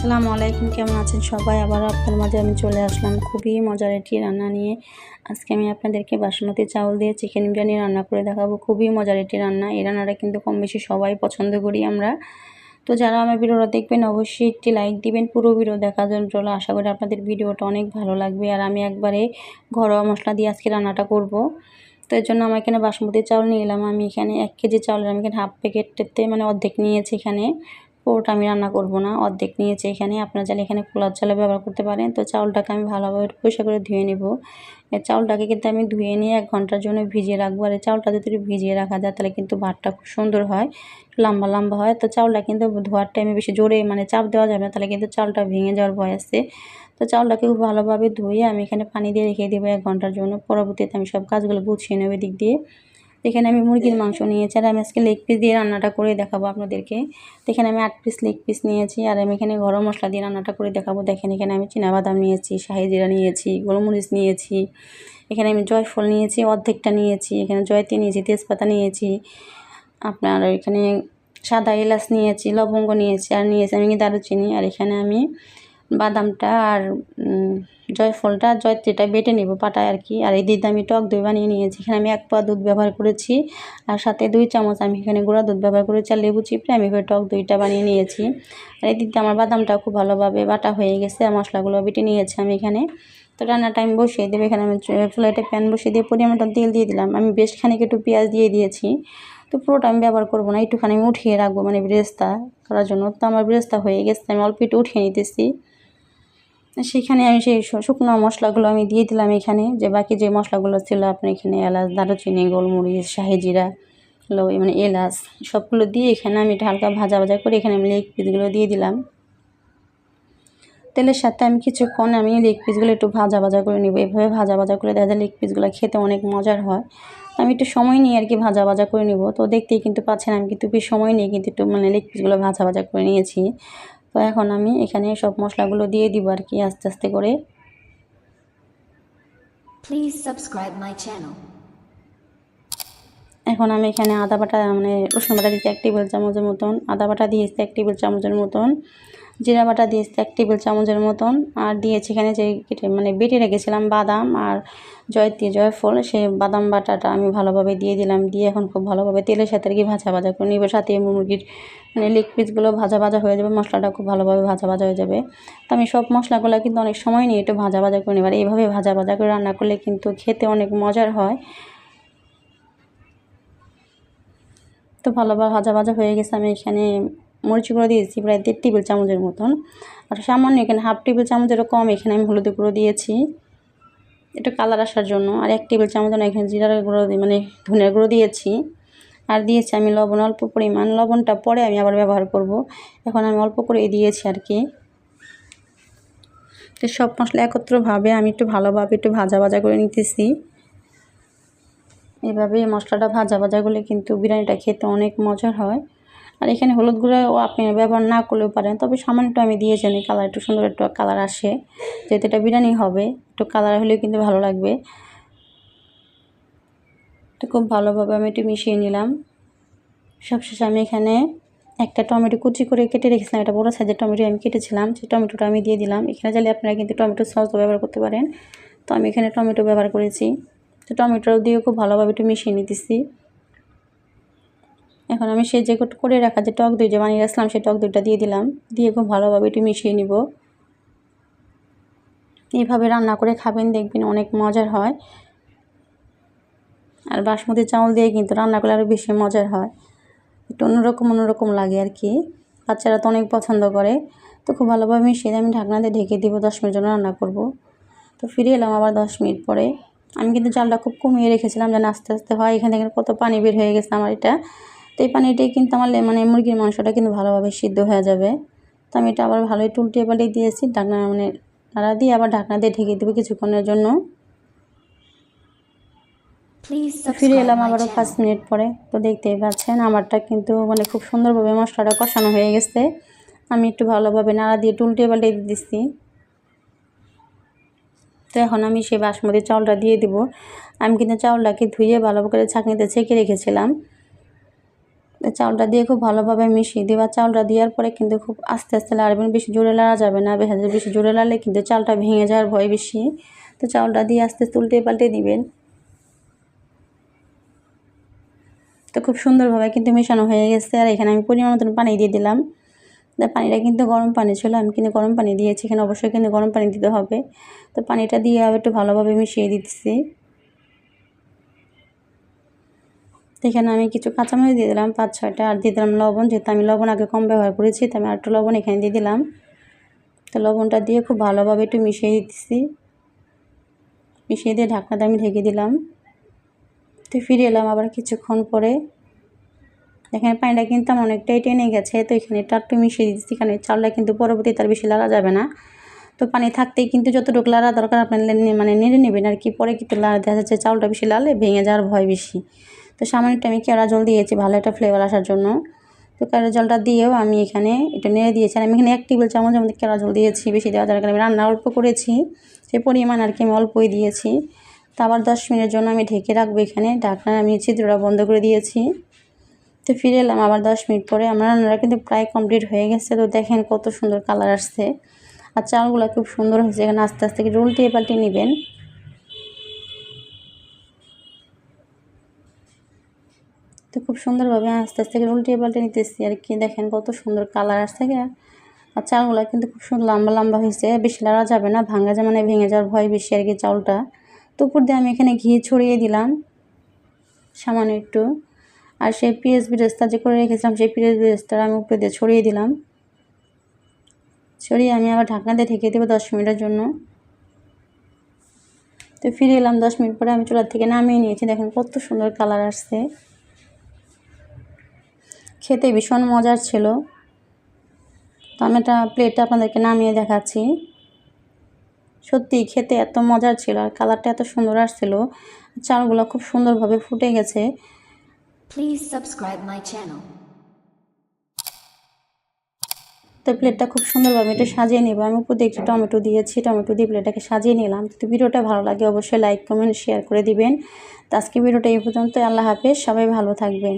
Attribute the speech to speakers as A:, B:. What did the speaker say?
A: আসসালামু আলাইকুম, কেমন আছেন সবাই? আবার আপনার মাঝে আমি চলে আসলাম খুবই মজার একটি রান্না নিয়ে। আজকে আমি আপনাদেরকে বাসমতি চাউল দিয়ে চিকেন বিরিয়ানি রান্না করে দেখাবো। খুবই মজার একটি রান্না। এই রান্নাটা কিন্তু কম বেশি সবাই পছন্দ করি আমরা। তো যারা আমার ভিডিওটা দেখবেন অবশ্যই একটি লাইক দিবেন। পুরো ভিডিও দেখার জন্য আশা করি আপনাদের ভিডিওটা অনেক ভালো লাগবে। আর আমি একবারে ঘরোয়া মশলা দিয়ে আজকে রান্নাটা করব। তো এর জন্য আমার এখানে বাসমতি চাউল নিয়ে এলাম। আমি এখানে 1 কেজি চাউলের আমি এখানে হাফ প্যাকেটতে মানে অর্ধেক নিয়েছি। এখানে পুরোটা আমি রান্না করব না, অর্ধেক নিয়েছি এখানে। আপনারা চাইলে এখানে পোলাও চালও ব্যবহার করতে পারেন। তো চাউলটাকে আমি ভালোভাবে পরিষ্কার করে ধুয়ে নেব। এই চাউলটাকে কিন্তু আমি ধুয়ে নিয়ে 1 ঘন্টার জন্য ভিজিয়ে রাখবো। আর এই চাউলটা যদি ভিজিয়ে রাখা যায় তাহলে কিন্তু ভাতটা খুব সুন্দর হয়, লম্বা লম্বা হয়। তো চাউলটা কিন্তু ধোয়ার টাইমে বেশি জোরে মানে চাপ দেওয়া যাবে না, তাহলে কিন্তু চাউলটা ভেঙে যাওয়ার ভয় আছে। তো চাউলটাকে খুব ভালোভাবে ধুয়ে আমি এখানে পানি দিয়ে রেখে দেবো 1 ঘন্টার জন্য। পরবর্তীতে আমি সব কাজগুলো গুছিয়ে নেব দিক দিয়ে। এখানে আমি মুরগির মাংস নিয়েছি, আর আমি আজকে লেগ পিস দিয়ে রান্নাটা করে দেখাবো আপনাদেরকে। তো এখানে আমি 8 পিস লেগ পিস নিয়েছি, আর আমি এখানে গরম মশলা দিয়ে রান্নাটা করে দেখাবো। দেখেন এখানে আমি চিনাবাদাম নিয়েছি, শাহি জিরা নিয়েছি, গোলমরিচ নিয়েছি, এখানে আমি জয়ফল নিয়েছি অর্ধেকটা নিয়েছি, এখানে জয়িত্রী নিয়েছি, তেজপাতা নিয়েছি, আপনার এখানে সাদা এলাচ নিয়েছি, লবঙ্গ নিয়েছি, আর নিয়েছি আমি দারুচিনি। আর এখানে আমি বাদামটা আর জয়ফলটা জয়িত্রীটা বেটে নেব পাটায় আর কি। আর এই দিতে আমি টক দই বানিয়ে নিয়েছি। এখানে আমি 1 পোয়া দুধ ব্যবহার করেছি, আর সাথে 2 চামচ আমি এখানে গুঁড়া দুধ ব্যবহার করেছি, আর লেবু চিপড়ে আমি এভাবে টক দইটা বানিয়ে নিয়েছি। আর এই দিতে আমার বাদামটা খুব ভালোভাবে বাটা হয়ে গেছে, আর মশলাগুলো বেটে নিয়েছি আমি এখানে। তো রান্নার টাইম বসিয়ে দেবো। এখানে আমি চুলাইতে প্যান বসিয়ে দিয়ে পরিমাণ মতো তেল দিয়ে দিলাম। আমি বেশ খানিক একটু পেঁয়াজ দিয়ে দিয়েছি। তো পুরোটা আমি ব্যবহার করবো না, একটুখানি আমি উঠিয়ে রাখবো মানে ব্রেস্তা করার জন্য। তো আমার ব্রেস্তা হয়ে গেছে, আমি অল্প একটু উঠিয়ে নিতেছি। সেখানে আমি সেই শুকনো মশলাগুলো আমি দিয়ে দিলাম এখানে, যে বাকি যে মশলাগুলো ছিল আপনার এখানে এলাচ, দারুচিনি, গোলমরিচ, শাহি জিরা, মানে এলাচ সবগুলো দিয়ে এখানে আমি হালকা ভাজা ভাজা করে এখানে আমি লেগ পিসগুলো দিয়ে দিলাম। তেলের সাথে আমি কিছুক্ষণ আমি লেগ পিসগুলো একটু ভাজা ভাজা করে নেব। এভাবে ভাজা ভাজা করে দেখা যায় লেগ পিসগুলো খেতে অনেক মজার হয়। তো আমি একটু সময় নিয়ে আর কি ভাজা ভাজা করে নেব। তো দেখতেই কিন্তু পাচ্ছেন আমি কিন্তু বেশ সময় নিয়ে কিন্তু একটু মানে লেগ পিসগুলো ভাজা ভাজা করে নিয়েছি। তো এখন আমি এখানে সব মশলাগুলো দিয়ে দিব আর কি আস্তে আস্তে করে।
B: Please subscribe my channel.
A: এখন আমি এখানে আদা বাটা মানে রসুন বাটা দিয়েছি 1 টেবিল চামচের মতন, আদা বাটা দিয়েছি 1 টেবিল চামচের মতন, জিরা বাটা দিয়েছি 1 টেবিল চামচের মতন, আর দিয়েছি এখানে যে মানে বেটে রেখেছিলাম বাদাম আর জয়িত্রী, জয়ফল, সেই বাদাম বাটাটা আমি ভালোভাবে দিয়ে দিলাম। দিয়ে এখন খুব ভালোভাবে তেলের সাথে আর কি ভাজা ভাজা করে নিব। সাথে মুরগির মানে লেগ পিসগুলো ভাজা ভাজা হয়ে যাবে, মশলাটা খুব ভালোভাবে ভাজা ভাজা হয়ে যাবে। তো আমি সব মশলাগুলো কিন্তু অনেক সময় নিয়ে একটু ভাজা ভাজা করে নেব। আর এইভাবে ভাজা ভাজা করে রান্না করলে কিন্তু খেতে অনেক মজার হয়। তো ভালোভাবে ভাজা ভাজা হয়ে গেছে। আমি এখানে মরিচ গুঁড়ো দিয়েছি প্রায় 1.5 টেবিল চামচের মতন, আর সামান্য এখানে হাফ টেবিল চামচেরও কম এখানে আমি হলুদ গুঁড়ো দিয়েছি একটু কালার আসার জন্য। আর 1 টেবিল চামচ এখানে জিরার গুঁড়ো মানে ধনিয়ার গুঁড়ো দিয়েছি, আর দিয়েছি আমি লবণ অল্প পরিমাণ। লবণটা পরে আমি আবার ব্যবহার করব, এখন আমি অল্প করে দিয়েছি আর কি। তো সব মশলা একত্রভাবে আমি একটু ভালোভাবে একটু ভাজা ভাজা করে নিতেছি। এভাবে মশলাটা ভাজা ভাজা করলে কিন্তু বিরিয়ানিটা খেতে অনেক মজার হয়। আর এখানে হলুদ গুঁড়ো আপনি ব্যবহার না করলেও পারেন, তবে সামান্য একটু আমি দিয়েছি কালার, একটু সুন্দর একটু কালার আসে, যেহেতু এটা বিরিয়ানি হবে একটু কালার হলেও কিন্তু ভালো লাগবে। তো খুব ভালোভাবে আমি একটু মিশিয়ে নিলাম। সবশেষে আমি এখানে একটা টমেটো কুচি করে কেটে রেখেছিলাম, এটা বড় সাইজের টমেটো আমি কেটেছিলাম, সেই টমেটোটা আমি দিয়ে দিলাম। এখানে চাইলে আপনারা কিন্তু টমেটো সসও ব্যবহার করতে পারেন, তো আমি এখানে টমেটো ব্যবহার করেছি। তো টমেটো দিয়ে খুব ভালোভাবে একটু মিশিয়ে নিতেছি। এখন আমি সেই যে করে রাখা যে টক দই যে বানিয়ে রাখলাম সেই টক দইটা দিয়ে দিলাম, দিয়ে খুব ভালোভাবে একটু মিশিয়ে নিব। এইভাবে রান্না করে খাবেন, দেখবেন অনেক মজার হয়। আর বাসমতি চাউল দিয়ে কিন্তু রান্না করলে আরও বেশি মজার হয়, একটু অন্যরকম লাগে আর কি। বাচ্চারা তো অনেক পছন্দ করে। তো খুব ভালোভাবে মিশিয়ে আমি ঢাকনা দিয়ে ঢেকে দিব, 10 মিনিট জন্য রান্না করব। তো ফিরে এলাম আবার 10 মিনিট পরে। আমি কিন্তু জালটা খুব কমিয়ে রেখেছিলাম যেন আস্তে আস্তে হয়। এখান থেকে কত পানি বের হয়ে গেছে আমার এটা। তো এই পানিটাই কিন্তু আমার মানে মুরগির মাংসটা কিন্তু ভালোভাবে সিদ্ধ হয়ে যাবে। তো আমি এটা আবার ভালোই উল্টিয়ে পাল্টিয়ে দিয়েছি, ঢাকনা মানে নাড়া দিয়ে আবার ঢাকনা দিয়ে ঢেকে দেবো কিছুক্ষণের জন্য। ফিরে এলাম আবারও 5 মিনিট পরে। তো দেখতেই পাচ্ছেন আমারটা কিন্তু মানে খুব সুন্দরভাবে মশলাটা কষানো হয়ে গেছে। আমি একটু ভালোভাবে নাড়া দিয়ে উল্টিয়ে পাল্টিয়ে দিচ্ছি। তো এখন আমি সেই বাসমতি চাউলটা দিয়ে দিব। আমি কিন্তু চাউলটাকে ধুয়ে ভালো করে ছাঁকনিতে ছেঁকে রেখেছিলাম। তো চাউলটা দিয়ে খুব ভালোভাবে মিশিয়ে দেবা। চাউলটা দেওয়ার পরে কিন্তু খুব আস্তে আস্তে লাড়বেন, বেশি জোরে লাড়া যাবে না, বেশি জোরে লাড়লে কিন্তু চালটা ভেঙে যাওয়ার ভয় বেশি। তো চাউলটা দিয়ে আস্তে আস্তে উল্টে পাল্টে দিবেন। তো খুব সুন্দরভাবে কিন্তু মেশানো হয়ে গেছে। আর এখানে আমি পরিমাণ মতন পানি দিয়ে দিলাম। পানিটা কিন্তু গরম পানি ছিল, আমি কিন্তু গরম পানি দিয়েছি, এখানে অবশ্যই কিন্তু গরম পানি দিতে হবে। তো পানিটা দিয়ে আবার একটু ভালোভাবে মিশিয়ে দিতেছি। তো এখানে আমি কিছু কাঁচামরিচ দিয়ে দিলাম 5-6টা, আর দিয়ে দিলাম লবণ, যেহেতু আমি লবণ আগে কম ব্যবহার করেছি তো আমি আর একটু লবণ এখানে দিয়ে দিলাম। তো লবণটা দিয়ে খুব ভালোভাবে একটু মিশিয়ে দিতেছি। মিশিয়ে দিয়ে ঢাকনাটা আমি ঢেকে দিলাম। তো ফিরে এলাম আবার কিছুক্ষণ পরে। এখানে পানিটা কিন্তু আমার অনেকটাই টেনে গেছে, তো এখানে একটু মিশিয়ে দিচ্ছি, কারণ চালটা কিন্তু পরবর্তীতে আর বেশি লাড়া যাবে না। তো পানি থাকতেই কিন্তু যতটুকু লাড়া দরকার আপনার মানে নেড়ে নেবেন আর কি। পরে কিন্তু দেখা যাচ্ছে চালটা বেশি লালে ভেঙে যাওয়ার ভয় বেশি। তো সামান্য একটু আমি কেওড়া জল দিয়েছি ভালো একটা ফ্লেভার আসার জন্য। তো কেওড়া জলটা দিয়েও আমি এখানে একটু নেড়ে দিয়েছি। আর আমি এখানে 1 টেবিল চামচের মধ্যে কেওড়া জল দিয়েছি, বেশি দেওয়া দরকার, আমি রান্না অল্প করেছি সেই পরিমাণ আর কি আমি অল্পই দিয়েছি। তো আবার 10 মিনিটের জন্য আমি ঢেকে রাখবো। এখানে ঢাকনা আমি ছিদ্রটা বন্ধ করে দিয়েছি। তো ফিরে এলাম আবার 10 মিনিট পরে। আমার রান্নাটা কিন্তু প্রায় কমপ্লিট হয়ে গেছে। তো দেখেন কত সুন্দর কালার আসছে, আর চালগুলো খুব সুন্দর হয়েছে। এখানে আস্তে আস্তে একটু উল্টিয়ে পাল্টিয়ে নেবেন। তো খুব সুন্দরভাবে আস্তে আস্তে উল্টিয়ে পাল্টে নিতেছি আর কি। দেখেন কত সুন্দর কালার আসছে। আর চালগুলো কিন্তু খুব সুন্দর লম্বা লম্বা হয়েছে, বেশি লাড়া যাবে না, ভাঙা যায় মানে ভেঙে যাওয়ার ভয় বেশি আর কি চাউলটা। তো উপর দিয়ে আমি এখানে ঘি ছড়িয়ে দিলাম সামান্য একটু। আর সেই পেঁয়াজ বেরেস্তা যে করে রেখেছিলাম সেই পেঁয়াজ বেরেস্তা আমি উপরে দিয়ে ছড়িয়ে দিলাম। ছড়িয়ে আমি আবার ঢাকনা দিয়ে ঢেকে দেবো 10 মিনিটের জন্য। তো ফিরে এলাম 10 মিনিট পরে, আমি চুলার থেকে নামিয়ে নিয়েছি। দেখেন কত সুন্দর কালার আসছে, খেতে ভীষণ মজার ছিল। তো আমি একটা প্লেটে আপনাদেরকে নামিয়ে দেখাচ্ছি। সত্যি খেতে এত মজার ছিল, আর কালারটা এত সুন্দর আসছিল, চালগুলো খুব সুন্দরভাবে ফুটে গেছে।
B: Please subscribe my channel.
A: তো প্লেটটা খুব সুন্দরভাবে এটা সাজিয়ে নেব। আমি উপর দিয়ে একটু টমেটো দিয়েছি, টমেটো দিয়ে প্লেটটাকে সাজিয়ে নিলাম। তো ভিডিওটা ভালো লাগে অবশ্যই লাইক কমেন্ট শেয়ার করে দিবেন। তো আজকে ভিডিওটা এই পর্যন্ত। আল্লাহ হাফেজ, সবাই ভালো থাকবেন।